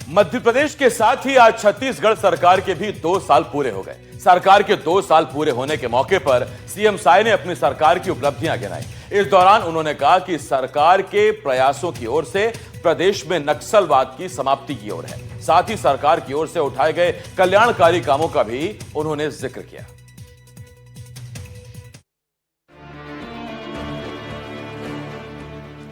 मध्य प्रदेश के साथ ही आज छत्तीसगढ़ सरकार के भी 2 साल पूरे हो गए। सरकार के 2 साल पूरे होने के मौके पर सीएम साय ने अपनी सरकार की उपलब्धियां गिनाई। इस दौरान उन्होंने कहा कि सरकार के प्रयासों की ओर से प्रदेश में नक्सलवाद की समाप्ति की ओर है। साथ ही सरकार की ओर से उठाए गए कल्याणकारी कामों का भी उन्होंने जिक्र किया।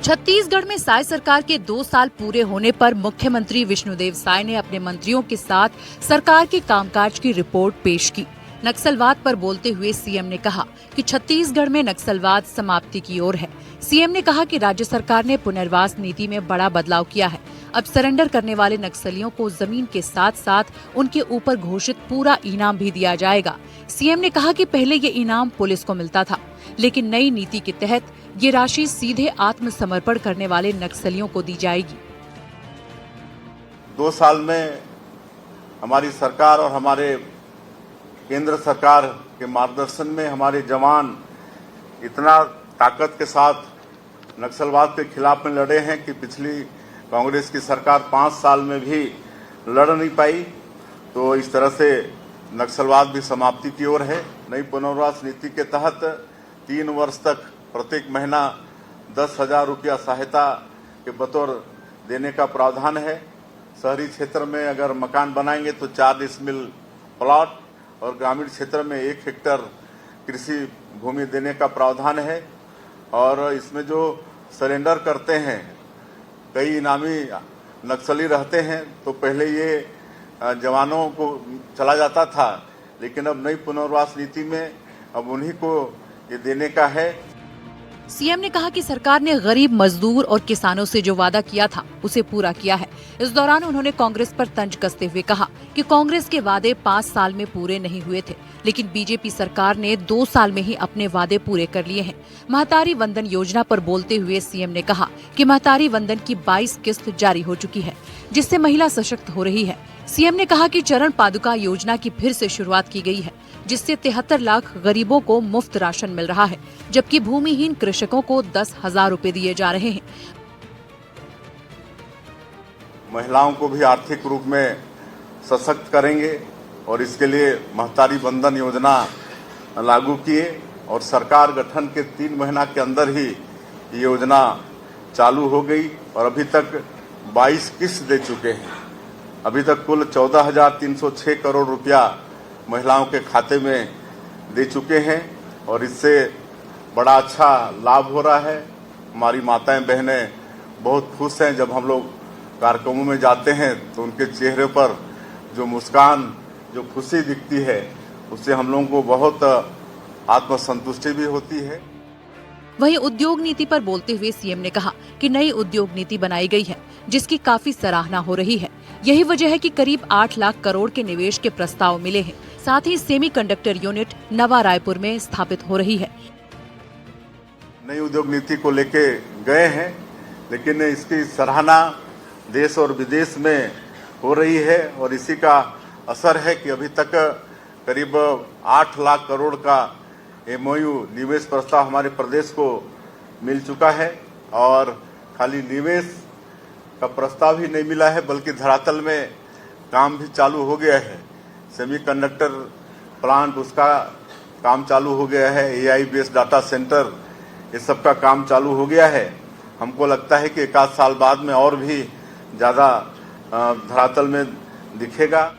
छत्तीसगढ़ में साय सरकार के 2 साल पूरे होने पर मुख्यमंत्री विष्णुदेव साय ने अपने मंत्रियों के साथ सरकार के कामकाज की रिपोर्ट पेश की। नक्सलवाद पर बोलते हुए सीएम ने कहा कि छत्तीसगढ़ में नक्सलवाद समाप्ति की ओर है। सीएम ने कहा कि राज्य सरकार ने पुनर्वास नीति में बड़ा बदलाव किया है। अब सरेंडर करने वाले नक्सलियों को जमीन के साथ साथ उनके ऊपर घोषित पूरा इनाम भी दिया जाएगा। सीएम ने कहा कि पहले ये इनाम पुलिस को मिलता था, लेकिन नई नीति के तहत ये राशि सीधे आत्मसमर्पण करने वाले नक्सलियों को दी जाएगी। 2 साल में हमारी सरकार और हमारे केंद्र सरकार के मार्गदर्शन में हमारे जवान इतना ताकत के साथ नक्सलवाद के खिलाफ में लड़े हैं कि पिछली कांग्रेस की सरकार 5 साल में भी लड़ नहीं पाई। तो इस तरह से नक्सलवाद भी समाप्ति की ओर है। नई पुनर्वास नीति के तहत 3 वर्ष तक प्रत्येक महीना 10,000 रुपया सहायता के बतौर देने का प्रावधान है। शहरी क्षेत्र में अगर मकान बनाएंगे तो 4 डिसमिल प्लॉट और ग्रामीण क्षेत्र में 1 हेक्टेयर कृषि भूमि देने का प्रावधान है। और इसमें जो सरेंडर करते हैं, कई इनामी नक्सली रहते हैं, तो पहले ये जवानों को चला जाता था, लेकिन अब नई पुनर्वास नीति में अब उन्हीं को ये देने का है। सीएम ने कहा कि सरकार ने गरीब मजदूर और किसानों से जो वादा किया था उसे पूरा किया है। इस दौरान उन्होंने कांग्रेस पर तंज कसते हुए कहा कि कांग्रेस के वादे 5 साल में पूरे नहीं हुए थे, लेकिन बीजेपी सरकार ने 2 साल में ही अपने वादे पूरे कर लिए हैं। महतारी वंदन योजना पर बोलते हुए सीएम ने कहा कि महतारी वंदन की 22 किस्त जारी हो चुकी है, जिससे महिला सशक्त हो रही है। सीएम ने कहा कि चरण पादुका योजना की फिर से शुरुआत की गई है, जिससे 73 लाख गरीबों को मुफ्त राशन मिल रहा है, जबकि भूमिहीन कृषकों को 10,000 रुपए दिए जा रहे हैं। महिलाओं को भी आर्थिक रूप में सशक्त करेंगे और इसके लिए महतारी वंदन योजना लागू किए और सरकार गठन के 3 महीना के अंदर ही ये योजना चालू हो गई और अभी तक 22 किस्त दे चुके हैं। अभी तक कुल 14,306 करोड़ रुपया महिलाओं के खाते में दे चुके हैं और इससे बड़ा अच्छा लाभ हो रहा है। हमारी माताएं बहनें बहुत खुश हैं। जब हम लोग कार्यक्रमों में जाते हैं तो उनके चेहरे पर जो मुस्कान, जो खुशी दिखती है, उससे हम लोगों को बहुत आत्मसंतुष्टि भी होती है। वहीं उद्योग नीति पर बोलते हुए सीएम ने कहा कि नई उद्योग नीति बनाई गई है, जिसकी काफी सराहना हो रही है। यही वजह है कि करीब 8 लाख करोड़ के निवेश के प्रस्ताव मिले हैं। साथ ही सेमीकंडक्टर यूनिट नवा रायपुर में स्थापित हो रही है। नई उद्योग नीति को लेके गए हैं, लेकिन इसकी सराहना देश और विदेश में हो रही है और इसी का असर है कि अभी तक करीब 8 लाख करोड़ का MOU निवेश प्रस्ताव हमारे प्रदेश को मिल चुका है। और खाली निवेश का प्रस्ताव ही नहीं मिला है, बल्कि धरातल में काम भी चालू हो गया है। सेमीकंडक्टर प्लांट, उसका काम चालू हो गया है। AI बेस्ड डाटा सेंटर, ये सब का काम चालू हो गया है। हमको लगता है कि 1 आध साल बाद में और भी ज़्यादा धरातल में दिखेगा।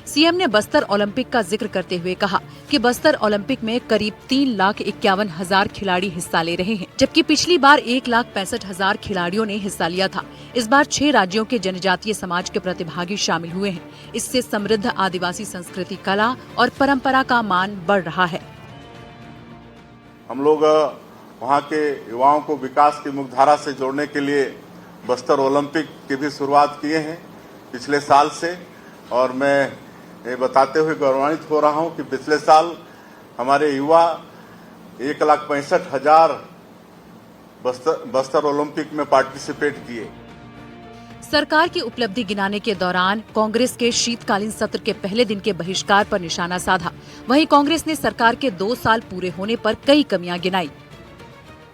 सीएम ने बस्तर ओलंपिक का जिक्र करते हुए कहा कि बस्तर ओलंपिक में करीब 3,51,000 खिलाड़ी हिस्सा ले रहे हैं, जबकि पिछली बार 1,65,000 खिलाड़ियों ने हिस्सा लिया था। इस बार 6 राज्यों के जनजातीय समाज के प्रतिभागी शामिल हुए हैं। इससे समृद्ध आदिवासी संस्कृति, कला और परंपरा का मान बढ़ रहा है। हम लोग वहाँ के युवाओं को विकास की मुख्यधारा से जोड़ने के लिए बस्तर ओलंपिक की भी शुरुआत किए हैं पिछले साल से। और मैं ये बताते हुए गौरवान्वित हो रहा हूं कि पिछले साल हमारे युवा 1,65,000 बस्तर ओलंपिक में पार्टिसिपेट किए। सरकार की उपलब्धि गिनाने के दौरान कांग्रेस के शीतकालीन सत्र के पहले दिन के बहिष्कार पर निशाना साधा। वहीं कांग्रेस ने सरकार के 2 साल पूरे होने पर कई कमियां गिनाई।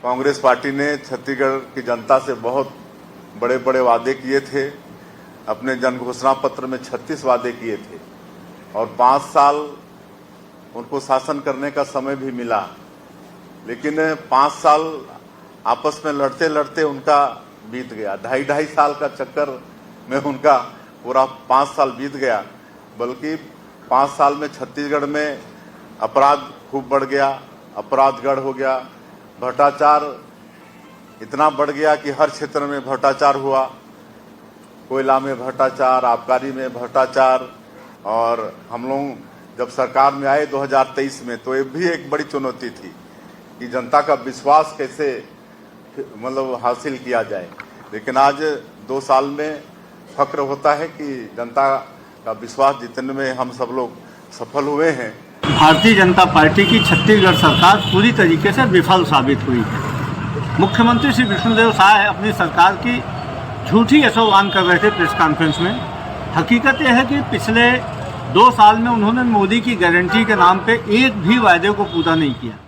कांग्रेस पार्टी ने छत्तीसगढ़ की जनता से बहुत बड़े बड़े वादे किए थे अपने जन घोषणा पत्र में 36 वादे किए थे और 5 साल उनको शासन करने का समय भी मिला, लेकिन 5 साल आपस में लड़ते लड़ते उनका बीत गया। 2.5 साल का चक्कर में उनका पूरा 5 साल बीत गया। बल्कि 5 साल में छत्तीसगढ़ में अपराध खूब बढ़ गया, अपराधगढ़ हो गया, भ्रष्टाचार इतना बढ़ गया कि हर क्षेत्र में भ्रष्टाचार हुआ। कोयला में भ्रष्टाचार, आबकारी में भ्रष्टाचार। और हम लोग जब सरकार में आए 2023 में, तो ये भी एक बड़ी चुनौती थी कि जनता का विश्वास कैसे हासिल किया जाए। लेकिन आज 2 साल में फक्र होता है कि जनता का विश्वास जीतने में हम सब लोग सफल हुए हैं। भारतीय जनता पार्टी की छत्तीसगढ़ सरकार पूरी तरीके से विफल साबित हुई है। मुख्यमंत्री श्री विष्णुदेव साय अपनी सरकार की झूठी यशोगान कर रहे थे प्रेस कॉन्फ्रेंस में। हकीकत यह है कि पिछले 2 साल में उन्होंने मोदी की गारंटी के नाम पे एक भी वायदे को पूरा नहीं किया।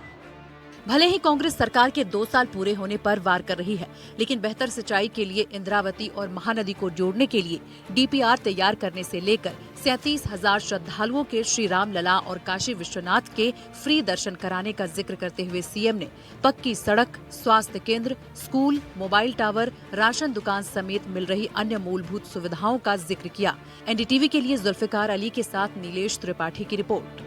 भले ही कांग्रेस सरकार के 2 साल पूरे होने पर वार कर रही है, लेकिन बेहतर सिंचाई के लिए इंद्रावती और महानदी को जोड़ने के लिए डीपीआर तैयार करने से लेकर 37,000 श्रद्धालुओं के श्री राम लला और काशी विश्वनाथ के फ्री दर्शन कराने का जिक्र करते हुए सीएम ने पक्की सड़क, स्वास्थ्य केंद्र, स्कूल, मोबाइल टावर, राशन दुकान समेत मिल रही अन्य मूलभूत सुविधाओं का जिक्र किया। एनडीटीवी के लिए जुल्फिकार अली के साथ नीलेश त्रिपाठी की रिपोर्ट।